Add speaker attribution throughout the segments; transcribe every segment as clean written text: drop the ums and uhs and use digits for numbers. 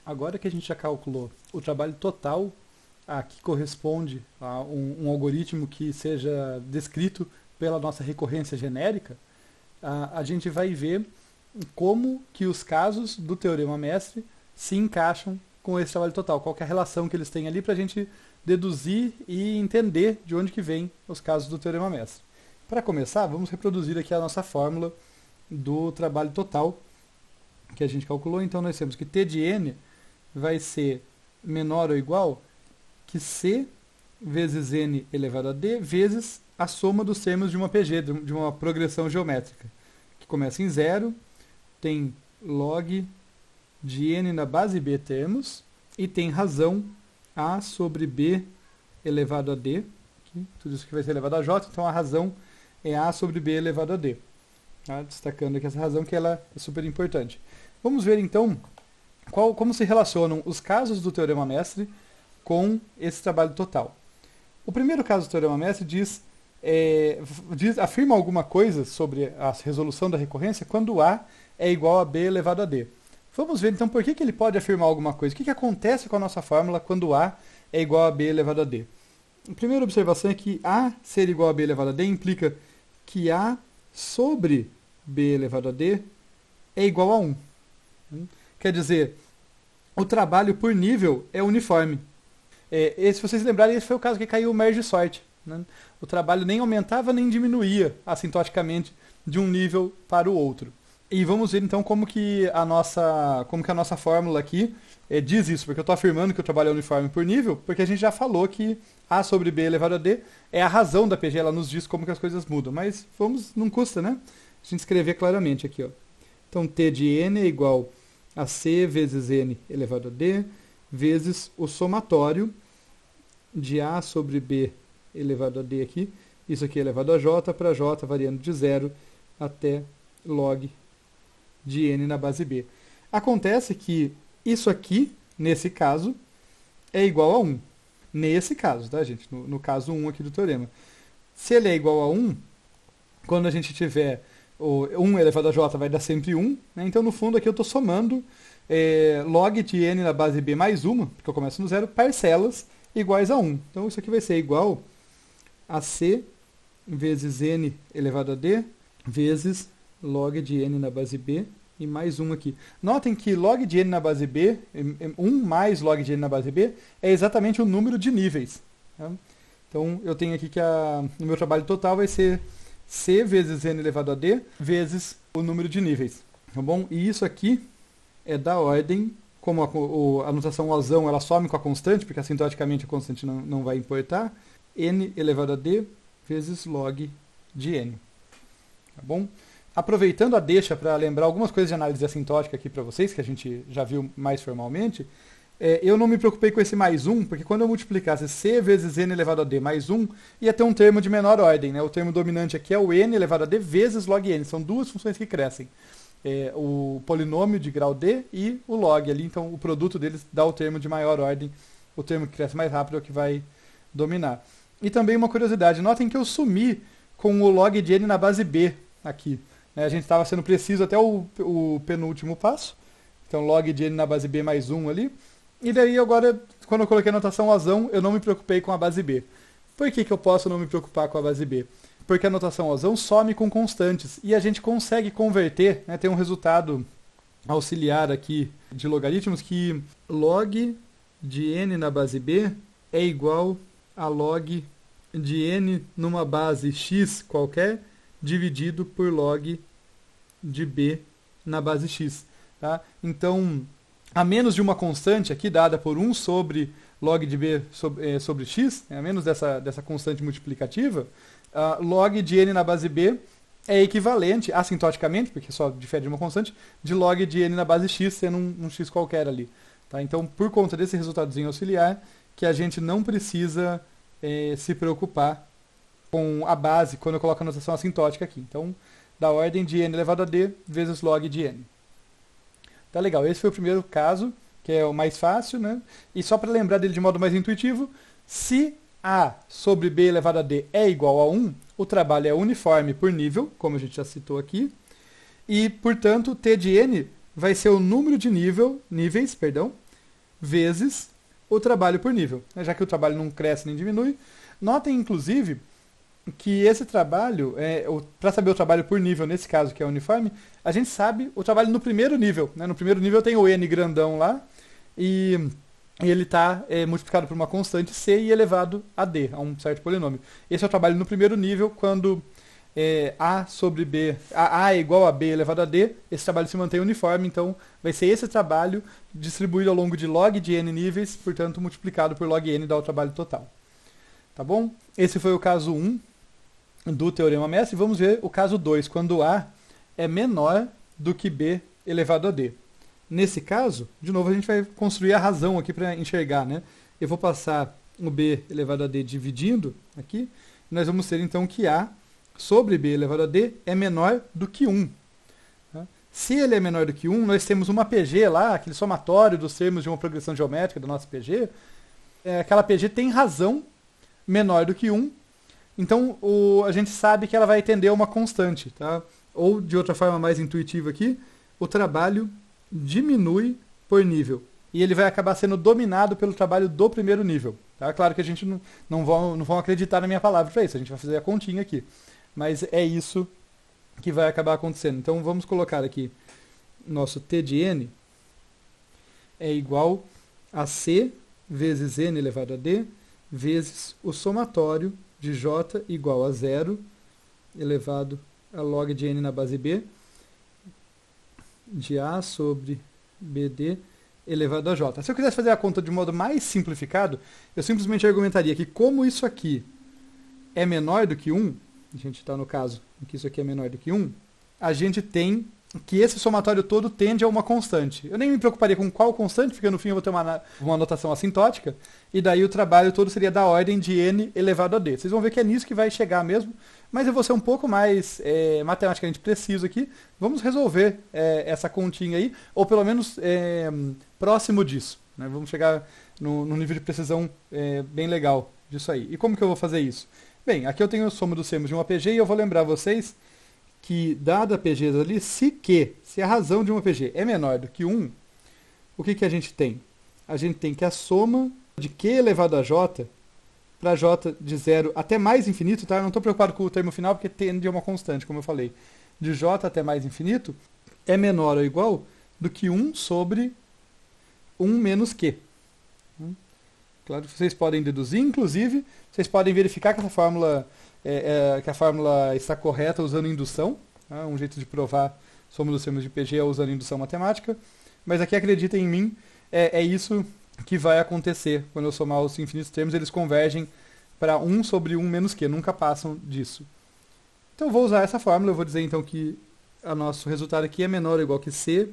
Speaker 1: Agora que a gente já calculou o trabalho total a que corresponde a um algoritmo que seja descrito pela nossa recorrência genérica, a gente vai ver como que os casos do teorema mestre se encaixam com esse trabalho total, qual que é a relação que eles têm ali para a gente deduzir e entender de onde que vem os casos do teorema mestre. Para começar, vamos reproduzir aqui a nossa fórmula do trabalho total que a gente calculou. Então nós temos que T de n vai ser menor ou igual que C vezes n elevado a d vezes a soma dos termos de uma PG, de uma progressão geométrica, que começa em 0, tem log de n na base b termos, e tem razão a sobre b elevado a d, aqui, tudo isso que vai ser elevado a j, então a razão é a sobre b elevado a d. Tá? Destacando aqui essa razão que ela é super importante. Vamos ver então como se relacionam os casos do teorema mestre com esse trabalho total. O primeiro caso do teorema mestre afirma alguma coisa sobre a resolução da recorrência quando A é igual a B elevado a D. Vamos ver então por que ele pode afirmar alguma coisa. O que acontece com a nossa fórmula quando A é igual a B elevado a D? A primeira observação é que A ser igual a B elevado a D implica que A sobre B elevado a D é igual a 1. Quer dizer, o trabalho por nível é uniforme. Se vocês lembrarem, esse foi o caso que caiu o merge sort. Né? O trabalho nem aumentava nem diminuía assintoticamente de um nível para o outro. E vamos ver então como que a nossa fórmula aqui diz isso, porque eu estou afirmando que o trabalho é uniforme por nível, porque a gente já falou que A sobre B elevado a D é a razão da PG, ela nos diz como que as coisas mudam, mas não custa, né? A gente escrever claramente aqui, ó. Então T de n é igual a C vezes n elevado a D, vezes o somatório de A sobre B elevado a D aqui, isso aqui é elevado a J, para J variando de 0 até log de n na base B. Acontece que isso aqui, nesse caso, é igual a 1. Nesse caso, tá, gente? No caso 1 aqui do teorema. Se ele é igual a 1, quando a gente tiver o 1 elevado a j vai dar sempre 1, né? Então, no fundo, aqui eu estou somando log de n na base b mais 1, porque eu começo no 0, parcelas iguais a 1. Então, isso aqui vai ser igual a c vezes n elevado a d vezes log de n na base b e mais 1 aqui. Notem que log de n na base b, 1 mais log de n na base b, é exatamente o número de níveis. Tá? Então, eu tenho aqui que o meu trabalho total vai ser c vezes n elevado a d vezes o número de níveis. Tá bom? E isso aqui é da ordem, como a notação Ozão, ela some com a constante, porque assintoticamente a constante não vai importar, n elevado a d vezes log de n. Tá bom? Aproveitando a deixa para lembrar algumas coisas de análise assintótica aqui para vocês, que a gente já viu mais formalmente, eu não me preocupei com esse mais 1, porque quando eu multiplicasse c vezes n elevado a d mais 1, ia ter um termo de menor ordem. Né? O termo dominante aqui é o n elevado a d vezes log n. São duas funções que crescem. O polinômio de grau d e o log ali. Então, o produto deles dá o termo de maior ordem. O termo que cresce mais rápido é o que vai dominar. E também uma curiosidade. Notem que eu sumi com o log de n na base b aqui. A gente estava sendo preciso até o penúltimo passo. Então, log de n na base b mais 1 ali. E daí, agora, quando eu coloquei a notação Ozão, eu não me preocupei com a base b. Por que eu posso não me preocupar com a base b? Porque a notação Ozão some com constantes. E a gente consegue converter, né, tem um resultado auxiliar aqui de logaritmos que log de n na base b é igual a log de n numa base x qualquer dividido por log de b na base x. Tá? Então, a menos de uma constante aqui dada por 1 sobre log de b sobre x, a menos dessa constante multiplicativa, log de n na base b é equivalente, assintoticamente, porque só difere de uma constante, de log de n na base x, sendo um x qualquer ali. Tá? Então, por conta desse resultadozinho auxiliar, que a gente não precisa se preocupar com a base quando eu coloco a notação assintótica aqui. Então, da ordem de n elevado a d vezes log de n. Tá legal, esse foi o primeiro caso, que é o mais fácil, né? E só para lembrar dele de modo mais intuitivo, se A sobre B elevado a D é igual a 1, o trabalho é uniforme por nível, como a gente já citou aqui, e, portanto, T de n vai ser o número de níveis vezes o trabalho por nível, né? Já que o trabalho não cresce nem diminui. Notem, inclusive, que esse trabalho, para saber o trabalho por nível, nesse caso que é uniforme, a gente sabe o trabalho no primeiro nível, né? No primeiro nível tem o n grandão lá, e ele está multiplicado por uma constante c e elevado a d, a um certo polinômio. Esse é o trabalho no primeiro nível, quando a sobre b, a é igual a b elevado a d, esse trabalho se mantém uniforme, então vai ser esse trabalho distribuído ao longo de log de n níveis, portanto multiplicado por log n dá o trabalho total. Tá bom? Esse foi o caso 1 do teorema mestre. Vamos ver o caso 2, quando a é menor do que b elevado a d. Nesse caso, de novo, a gente vai construir a razão aqui para enxergar, né? Eu vou passar o b elevado a d dividindo aqui, e nós vamos ter então que a sobre b elevado a d é menor do que 1. Tá? Se ele é menor do que 1, nós temos uma PG lá, aquele somatório dos termos de uma progressão geométrica da nossa PG. Aquela PG tem razão menor do que 1, então a gente sabe que ela vai tender a uma constante. Tá? Ou, de outra forma mais intuitiva aqui, o trabalho diminui por nível. E ele vai acabar sendo dominado pelo trabalho do primeiro nível. Tá? Claro que a gente não vão acreditar na minha palavra para isso, a gente vai fazer a continha aqui. Mas é isso que vai acabar acontecendo. Então vamos colocar aqui nosso t de n é igual a c vezes n elevado a d vezes o somatório de j igual a 0 elevado a log de n na base b de a sobre bd elevado a j. Se eu quisesse fazer a conta de modo mais simplificado, eu simplesmente argumentaria que como isso aqui é menor do que 1, a gente está no caso em que isso aqui é menor do que 1, a gente tem que esse somatório todo tende a uma constante. Eu nem me preocuparia com qual constante, porque no fim eu vou ter uma notação assintótica, e daí o trabalho todo seria da ordem de n elevado a d. Vocês vão ver que é nisso que vai chegar mesmo, mas eu vou ser um pouco mais matematicamente preciso aqui. Vamos resolver essa continha aí, ou pelo menos próximo disso. Né? Vamos chegar num nível de precisão bem legal disso aí. E como que eu vou fazer isso? Bem, aqui eu tenho a soma dos termos de uma PG e eu vou lembrar vocês que, dada a PG ali, se a razão de uma PG é menor do que 1, o que a gente tem? A gente tem que a soma de Q elevado a J para J de 0 até mais infinito, tá? Eu não estou preocupado com o termo final porque tende a uma constante, como eu falei. De J até mais infinito é menor ou igual do que 1 sobre 1 menos Q. Claro que vocês podem deduzir, inclusive, vocês podem verificar que essa fórmula, que a fórmula está correta usando indução. Tá? Um jeito de provar a soma dos termos de PG é usando indução matemática. Mas aqui, acreditem em mim, é isso que vai acontecer quando eu somar os infinitos termos, eles convergem para 1 sobre 1 menos Q, nunca passam disso. Então eu vou usar essa fórmula, eu vou dizer então que o nosso resultado aqui é menor ou igual que C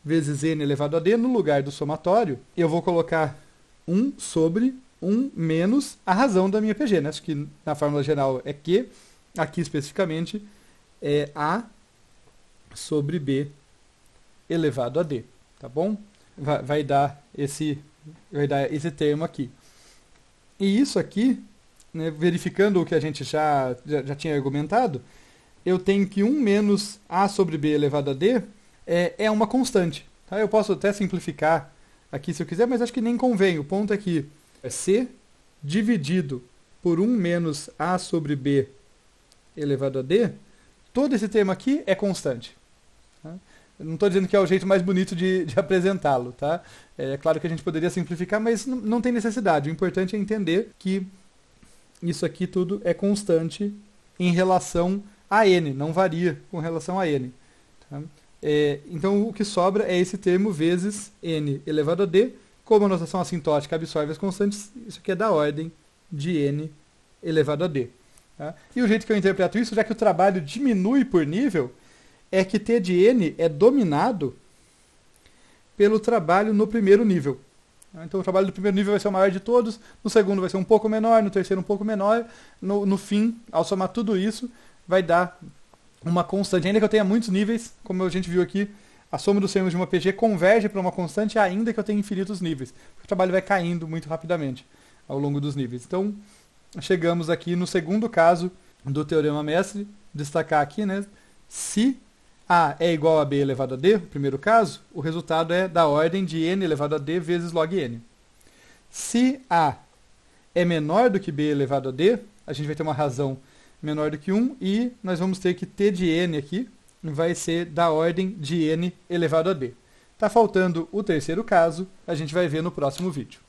Speaker 1: vezes n elevado a d. No lugar do somatório, eu vou colocar 1 sobre 1 menos a razão da minha PG. Né? Acho que na fórmula geral é Q, aqui especificamente é A sobre B elevado a D. Tá bom? Vai dar esse termo aqui. E isso aqui, né, verificando o que a gente já tinha argumentado, eu tenho que 1 menos A sobre B elevado a D é uma constante. Tá? Eu posso até simplificar aqui se eu quiser, mas acho que nem convém. O ponto é que C dividido por 1 menos A sobre B elevado a D, todo esse termo aqui é constante. Tá? Eu não estou dizendo que é o jeito mais bonito de apresentá-lo. Tá? É claro que a gente poderia simplificar, mas não tem necessidade. O importante é entender que isso aqui tudo é constante em relação a n, não varia com relação a n. Tá? Então o que sobra é esse termo vezes n elevado a d. Como a notação assintótica absorve as constantes, isso aqui é da ordem de n elevado a d. Tá? E o jeito que eu interpreto isso, já que o trabalho diminui por nível, é que t de n é dominado pelo trabalho no primeiro nível. Então o trabalho do primeiro nível vai ser o maior de todos, no segundo vai ser um pouco menor, no terceiro um pouco menor, no fim, ao somar tudo isso, vai dar uma constante. Ainda que eu tenha muitos níveis, como a gente viu aqui, a soma dos termos de uma PG converge para uma constante, ainda que eu tenha infinitos níveis. O trabalho vai caindo muito rapidamente ao longo dos níveis. Então, chegamos aqui no segundo caso do teorema mestre, destacar aqui, né, se A é igual a B elevado a D, o primeiro caso, o resultado é da ordem de n elevado a D vezes log n. Se A é menor do que B elevado a D, a gente vai ter uma razão menor do que 1 e nós vamos ter que T de n aqui vai ser da ordem de n elevado a D. Está faltando o terceiro caso, a gente vai ver no próximo vídeo.